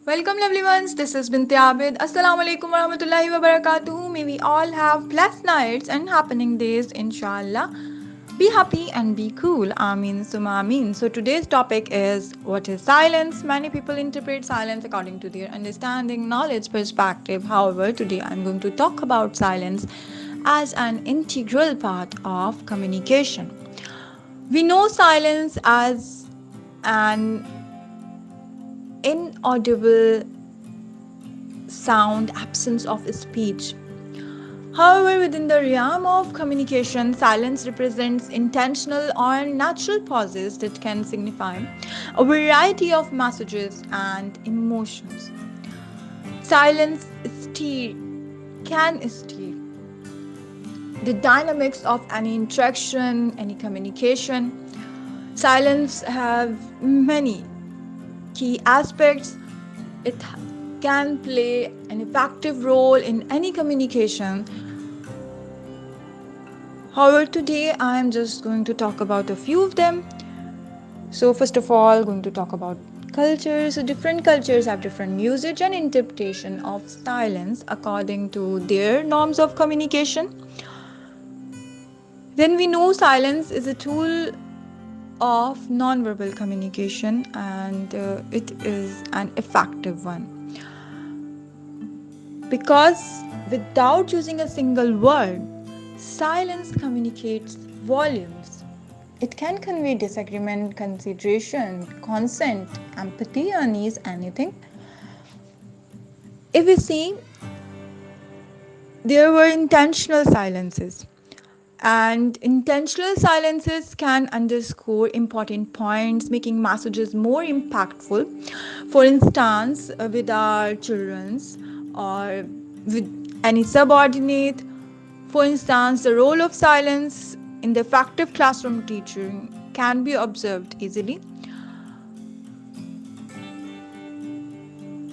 Welcome, lovely ones. This is Binti Abid. Assalamu alaikum warahmatullahi wabarakatuh. May we all have blessed nights and happening days, inshallah. Be happy and be cool. Ameen summa ameen. So today's topic is what is silence? Many people interpret silence according to their understanding, knowledge, perspective. However, today I'm going to talk about silence as an integral part of communication. We know silence as an inaudible sound, absence of speech. However, within the realm of communication, silence represents intentional or natural pauses that can signify a variety of messages and emotions. Silence can steer the dynamics of any interaction, any communication. Silence have many key aspects. It can play an effective role in any communication. However, today I am just going to talk about a few of them. So, first of all, going to talk about cultures. So, different cultures have different usage and interpretation of silence according to their norms of communication. Then we know silence is a tool of non-verbal communication, and it is an effective one because without using a single word, silence communicates volumes. It can convey disagreement, consideration, consent, empathy, unease, anything. If we see, there were intentional silences, and intentional silences can underscore important points, making messages more impactful. For instance, with our children's or with any subordinate. For instance, the role of silence in the effective classroom teaching can be observed easily.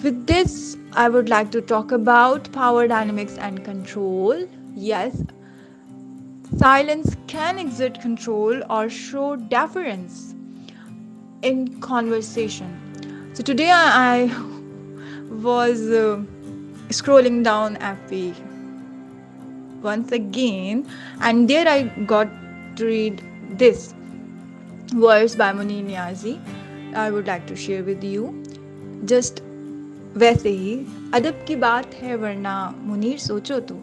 With this, I would like to talk about power dynamics and control. Yes, silence can exert control or show deference in conversation. So today I was scrolling down FB once again, and there I got to read this verse by Munir Niazi. I would like to share with you. Just वैसे ही अदब की बात है वरना मुनीर सोचो तो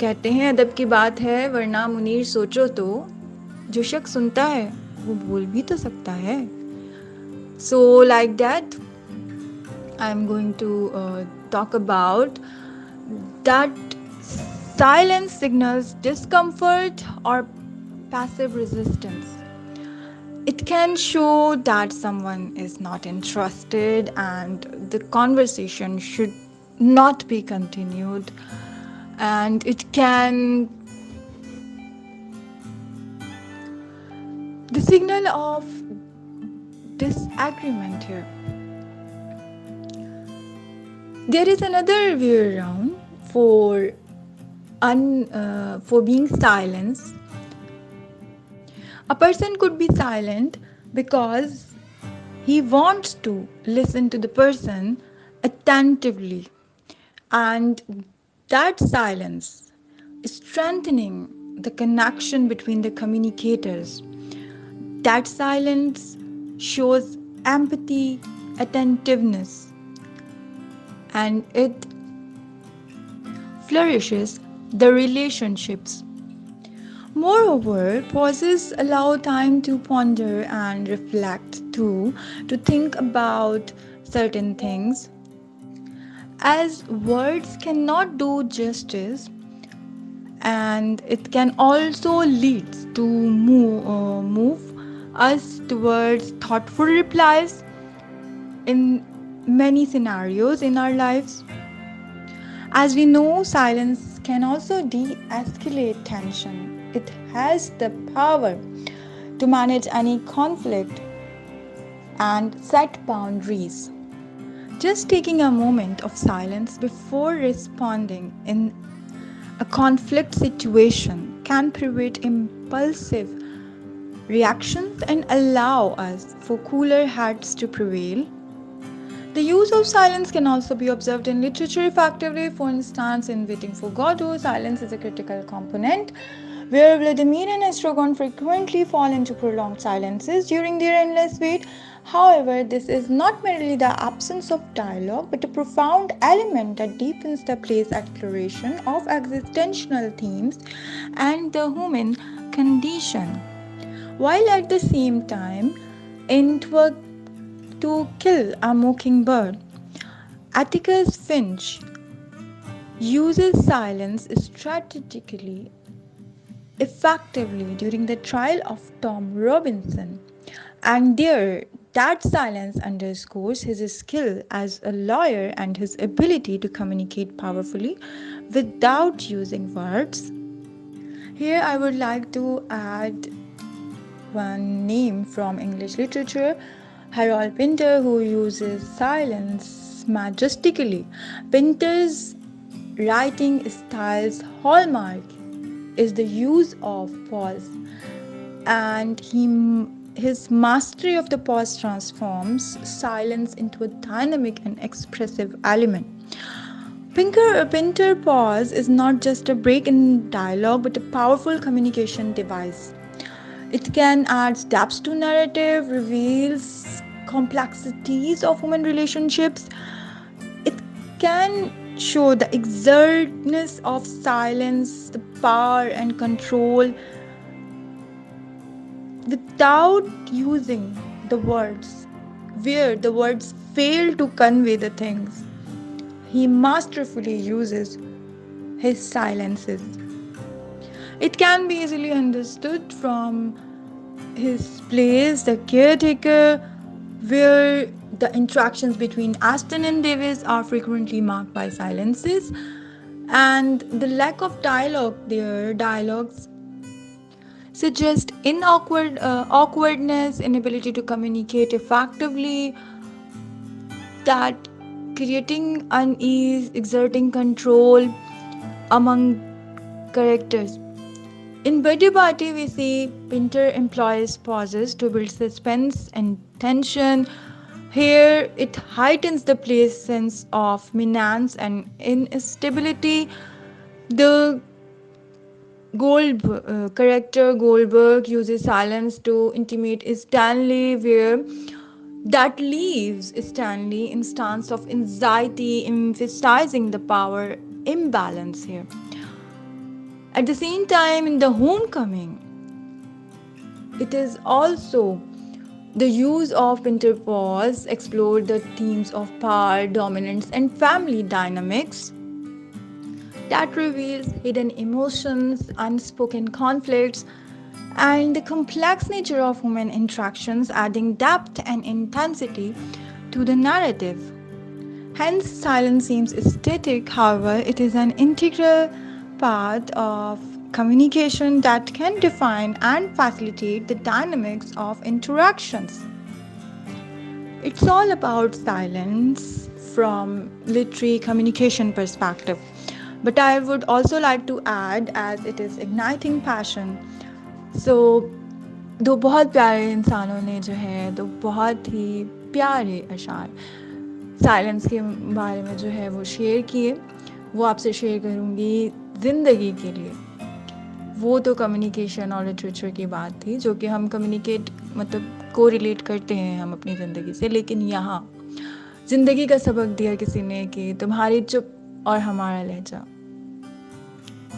कहते हैं अदब की बात है वरना मुनीर सोचो तो जो शख्स सुनता है वो बोल भी तो सकता है. So like that I am going to talk about that silence signals discomfort or passive resistance. It can show that someone is not interested and the conversation should not be continued, and it can the signal of disagreement here. There is another way around for being silent. A person could be silent because he wants to listen to the person attentively, and that silence is strengthening the connection between the communicators. That silence shows empathy, attentiveness, and it flourishes the relationships. Moreover, pauses allow time to ponder and reflect too, to think about certain things. As words cannot do justice, and it can also lead to move us towards thoughtful replies in many scenarios in our lives. As we know, silence can also de-escalate tension. It has the power to manage any conflict and set boundaries. Just taking a moment of silence before responding in a conflict situation can prevent impulsive reactions and allow us for cooler heads to prevail. The use of silence can also be observed in literature effectively. For instance, in Waiting for Godot, silence is a critical component, where Vladimir and Estragon frequently fall into prolonged silences during their endless wait. However, this is not merely the absence of dialogue, but a profound element that deepens the play's exploration of existential themes and the human condition. While at the same time, in To Kill a Mockingbird, Atticus Finch uses silence strategically effectively during the trial of Tom Robinson, and there that silence underscores his skill as a lawyer and his ability to communicate powerfully without using words. Here I would like to add one name from English literature, Harold Pinter, who uses silence majestically. Pinter's writing style's hallmark is the use of pause, and his mastery of the pause transforms silence into a dynamic and expressive element. Pinter pause is not just a break in dialogue but a powerful communication device. It can add depth to narrative, reveals complexities of human relationships. It can show the exertness of silence, the power and control without using the words, where the words fail to convey the things. He masterfully uses his silences. It can be easily understood from his plays, The Caretaker, where the interactions between Aston and Davis are frequently marked by silences, and the lack of dialogues suggest awkwardness, inability to communicate effectively, that creating unease, exerting control among characters. In Birthday Party, we see Pinter employs pauses to build suspense and tension. Here, it heightens the play's sense of menace and instability. The character Goldberg uses silence to intimate Stanley, where that leaves Stanley in stance of anxiety, emphasizing the power imbalance here. At the same time, in The Homecoming, it is also the use of interpause explored the themes of power, dominance, and family dynamics that reveals hidden emotions, unspoken conflicts, and the complex nature of human interactions, adding depth and intensity to the narrative. Hence, silence seems static, however, it is an integral part of communication that can define and facilitate the dynamics of interactions. It's all about silence from literary communication perspective. But I would also like to add, as it is igniting passion, so दो बहुत प्यारे इंसानों ने जो है दो बहुत ही प्यारे अशार साइलेंस के बारे में जो है वो शेयर किए, वो आपसे शेयर करूँगी ज़िंदगी के लिए. वो तो कम्युनिकेशन और लिटरेचर की बात थी जो कि हम कम्युनिकेट मतलब को रिलेट करते हैं हम अपनी ज़िंदगी से, लेकिन यहाँ ज़िंदगी का सबक दिया किसी ने कि तुम्हारी चुप और हमारा लहजा,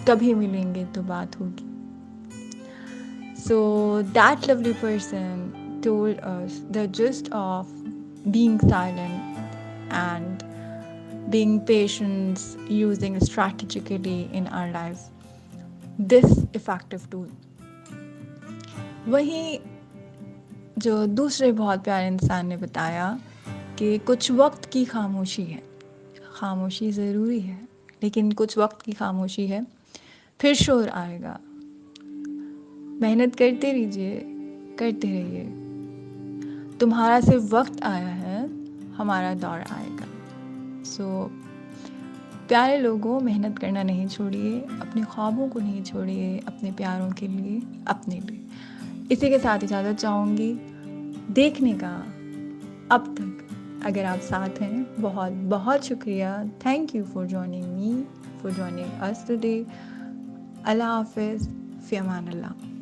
कभी मिलेंगे तो बात होगी. So that lovely person told us the gist of being silent and being patient, using strategically in our lives this effective tool. वहीं जो दूसरे बहुत प्यारे इंसान ने बताया कि कुछ वक्त की खामोशी है, खामोशी ज़रूरी है, लेकिन कुछ वक्त की खामोशी है, फिर शोर आएगा, मेहनत करते रहिए, करते रहिए, तुम्हारा सिर्फ वक्त आया है, हमारा दौर आएगा. सो प्यारे लोगों, मेहनत करना नहीं छोड़िए, अपने ख्वाबों को नहीं छोड़िए, अपने प्यारों के लिए, अपने लिए. इसी के साथ इजाज़त चाहूँगी देखने का अब तक اگر آپ ساتھ ہیں بہت بہت شکریہ. Thank you for joining me, for joining us today. اللہ حافظ, فی امان اللہ.